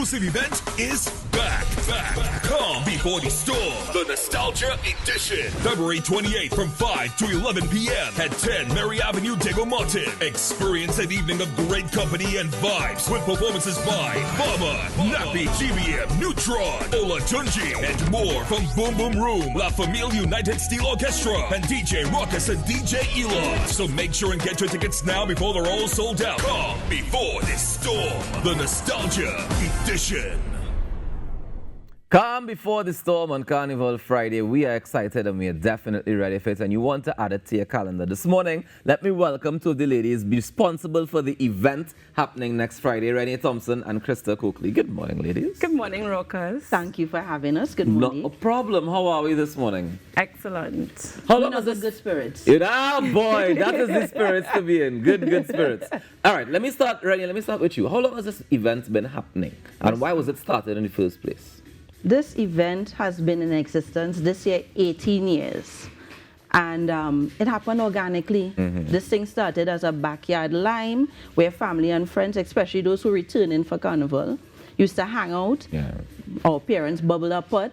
exclusive event is back. Come before the storm. The Nostalgia Edition. February 28th from 5 to 11 p.m. at 10 Mary Avenue, Diego Martin. Experience an evening of great company and vibes with performances by Mama, Nappy, GBM, Neutron, Ola Tunji, and more from Boom Boom Room, La Familia United Steel Orchestra, and DJ Rockus and DJ Elon. So make sure and get your tickets now before they're all sold out. Come before this storm. The Nostalgia Edition. Calm before the storm on Carnival Friday. We are excited and we are definitely ready for it. And you want to add it to your calendar. This morning, let me welcome two of the ladies responsible for the event happening next Friday, Renee Thompson and Krista Coakley. Good morning, ladies. Good morning, Rockers. Thank you for having us. Good morning. No problem. How are we this morning? Excellent. How long is the this? good spirits. Boy, that is the spirits to be in. Good spirits. All right, let me start, Renee, let me start with you. How long has this event been happening? And why was it started in the first place? This event has been in existence this year 18 years. And it happened organically. This thing started as a backyard lime where family and friends, especially those who return in for Carnival, used to hang out. Our parents bubble a pot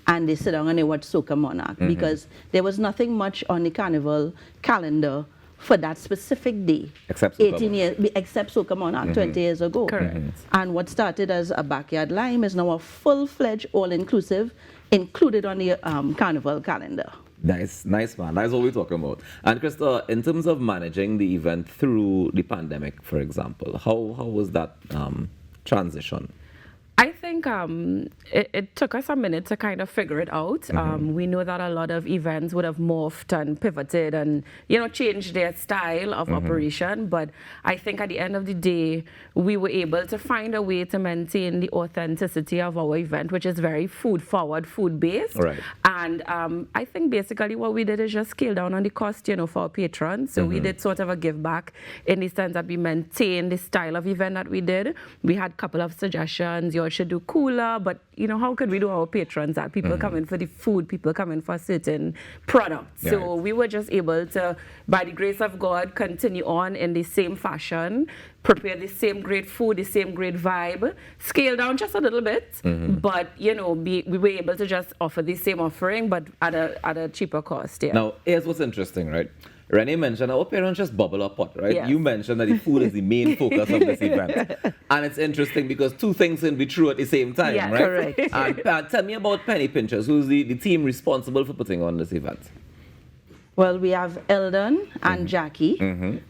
and they sit down and they watch Soca Monarch because there was nothing much on the Carnival calendar for that specific day. Except Soca 18 years, except Soca Monarch 20 years ago. Correct. And what started as a backyard lime is now a full-fledged, all-inclusive, included on the Carnival calendar. Nice, man. That's what we're talking about. And Krista, in terms of managing the event through the pandemic, for example, how was that transition? I think it took us a minute to kind of figure it out. We know that a lot of events would have morphed and pivoted and, changed their style of operation. But I think at the end of the day, we were able to find a way to maintain the authenticity of our event, which is very food-forward, food-based. Right. And I think basically what we did is just scale down on the cost, for our patrons. So we did sort of a give back in the sense that we maintained the style of event that we did. We had a couple of suggestions. You should do cooler, but how could we do our patrons that people come in for the food, people come in for certain products. Yeah. So we were just able to, by the grace of God, continue on in the same fashion, prepare the same great food, the same great vibe, scale down just a little bit, but we were able to just offer the same offering, but at a cheaper cost. Yeah. Now, here's what's interesting, right? Renee mentioned our parents just bubble a pot, right? Yes. You mentioned that the food is the main focus of this event. And it's interesting because two things can be true at the same time, Yeah, right? correct. And tell me about Penny Pinchers, who's the team responsible for putting on this event. Well, we have Eldon and Jackie,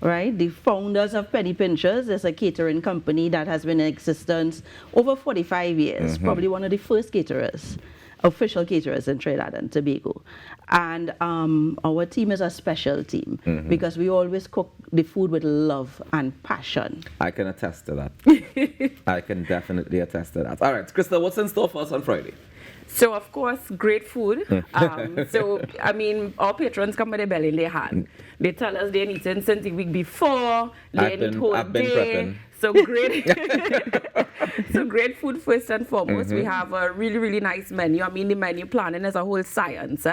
right? The founders of Penny Pinchers is a catering company that has been in existence over 45 years, probably one of the first caterers, official caterers in Trinidad and Tobago. And our team is a special team because we always cook the food with love and passion. I can attest to that. I can definitely attest to that. All right, Krista, what's in store for us on Friday? So, of course, great food. Our patrons come with their belly in their hand. They tell us they're eating since the week before, they eat whole I've been day. prepping. So great food first and foremost. We have a really, really nice menu. The menu planning is a whole science.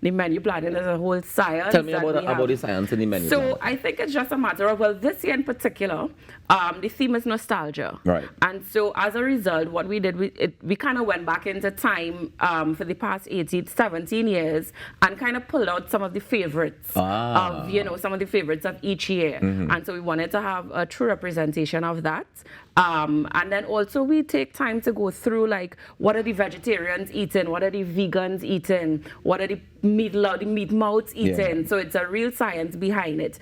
The menu planning is a whole science. Tell me about the science in the menu. So I think it's just a matter of, this year in particular, the theme is nostalgia. Right. And so as a result, what we did, we kind of went back into time for the past 18, 17 years and kind of pulled out some of the favorites of, some of the favorites of each year. And so we wanted to have a true representation of that. And then also we take time to go through, what are the vegetarians eating? What are the vegans eating? What are the meat mouths eating? Yeah. So it's a real science behind it.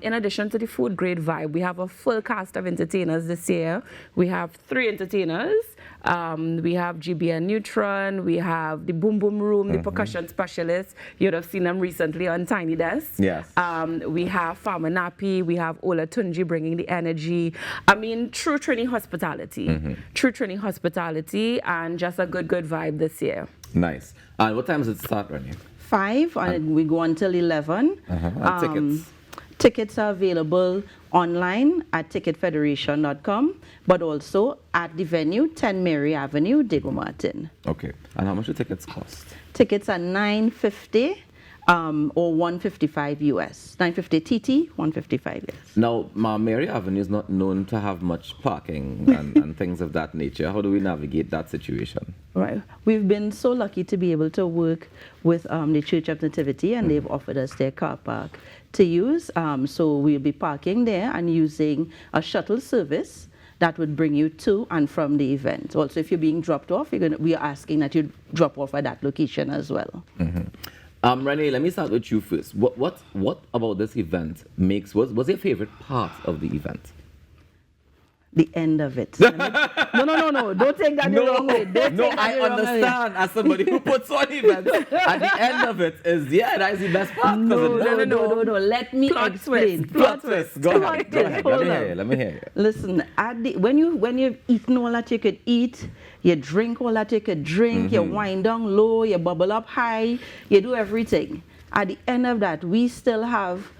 In addition to the food grade vibe, we have a full cast of entertainers this year. We have 3 entertainers. We have GBN Neutron. We have the Boom Boom Room, the percussion specialist. You'd have seen them recently on Tiny Desk. Yes. We have Farmer Nappy. We have Ola Tunji bringing the energy. True Trini hospitality. True Trini hospitality and just a good vibe this year. Nice. And what time does it start, Renee? 5 and we go until 11. And tickets? Tickets are available online at ticketfederation.com, but also at the venue, 10 Mary Avenue, Diego Martin. Okay. And how much do tickets cost? Tickets are $9.50 or 155 US. 950 TT, 155 US. Now, Mary Avenue is not known to have much parking and things of that nature. How do we navigate that situation? Right. We've been so lucky to be able to work with the Church of Nativity, and they've offered us their car park to use. So we'll be parking there and using a shuttle service that would bring you to and from the event. Also, if you're being dropped off, we are asking that you drop off at that location as well. Renee, let me start with you first. What about this event was your favorite part of the event? The end of it. No. Don't take that the wrong way. I understand as somebody who puts on events. At the end of it is, that is the best part. No. Let me explain. Plot twist. Go ahead. Let me hear you. Listen, when you've eaten all that you could eat, you drink all that you could drink, you wind down low, you bubble up high, you do everything. At the end of that, we still have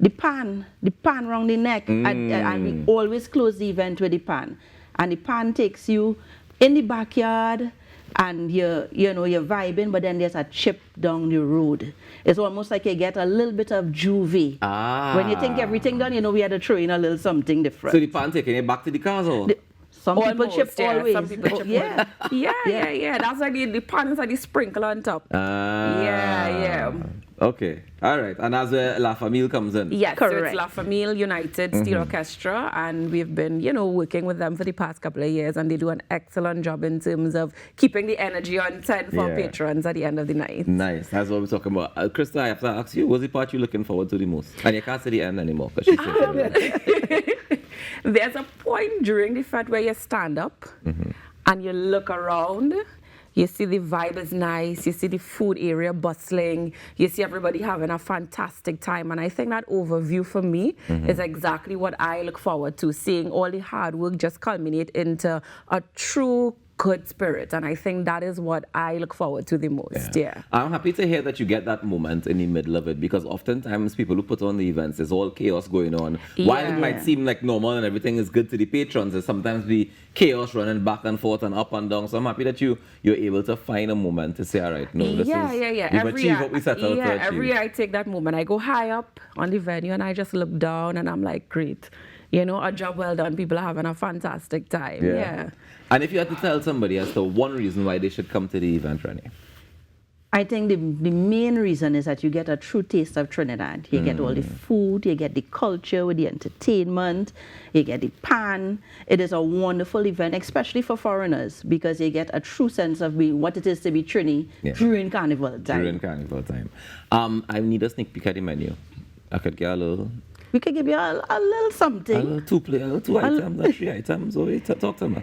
the pan around the neck, and we always close the event with the pan. And the pan takes you in the backyard, and you're vibing, but then there's a chip down the road. It's almost like you get a little bit of juvie. When you think everything done, we had to throw in a little something different. So the pan taking you back to the castle? Some people chip always. Some people chip yeah. That's like the pan is like the sprinkle on top. Yeah. Okay, all right. And as La Famille comes in. Yes, correct. So it's La Famille United Steel Orchestra, and we've been, working with them for the past couple of years, and they do an excellent job in terms of keeping the energy on 10 for patrons at the end of the night. Nice. That's what we're talking about. Krista, I have to ask you, what's the part you're looking forward to the most? And you can't say the end anymore because she's There's a point during the fete where you stand up and you look around. You see the vibe is nice. You see the food area bustling. You see everybody having a fantastic time. And I think that overview for me is exactly what I look forward to, seeing all the hard work just culminate into a true good spirit. And I think that is what I look forward to the most. Yeah. I'm happy to hear that you get that moment in the middle of it, because oftentimes people who put on the events, there's all chaos going on. While it might seem like normal and everything is good to the patrons, there's sometimes be chaos running back and forth and up and down. So I'm happy that you're able to find a moment to say, all right, no, this is we've achieved what we set out to achieve. Every year I take that moment. I go high up on the venue and I just look down and I'm like, great. A job well done. People are having a fantastic time. Yeah. And if you had to tell somebody as to one reason why they should come to the event, Renee? I think the main reason is that you get a true taste of Trinidad. You get all the food, you get the culture with the entertainment, you get the pan. It is a wonderful event, especially for foreigners, because you get a true sense of what it is to be Trini during Carnival time. I need a sneak peek at the menu. I could get a little... We could give you a little something. A little two items, 3 items. Talk to me.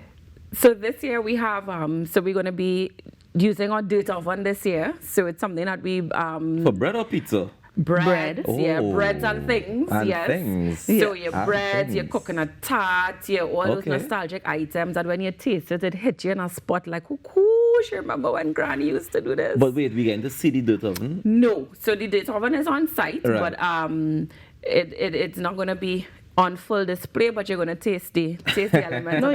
So this year we have, so we're going to be using our dirt oven this year. So it's something that we... For bread or pizza? Bread. Breads and things. Things. So your breads, your coconut tarts, all those nostalgic items that when you taste it, it hits you in a spot like, whoosh, remember when Granny used to do this? But wait, we getting to see the dirt oven? No. So the dirt oven is on site, but it's not going to be on full display, but you're going to taste the element. No,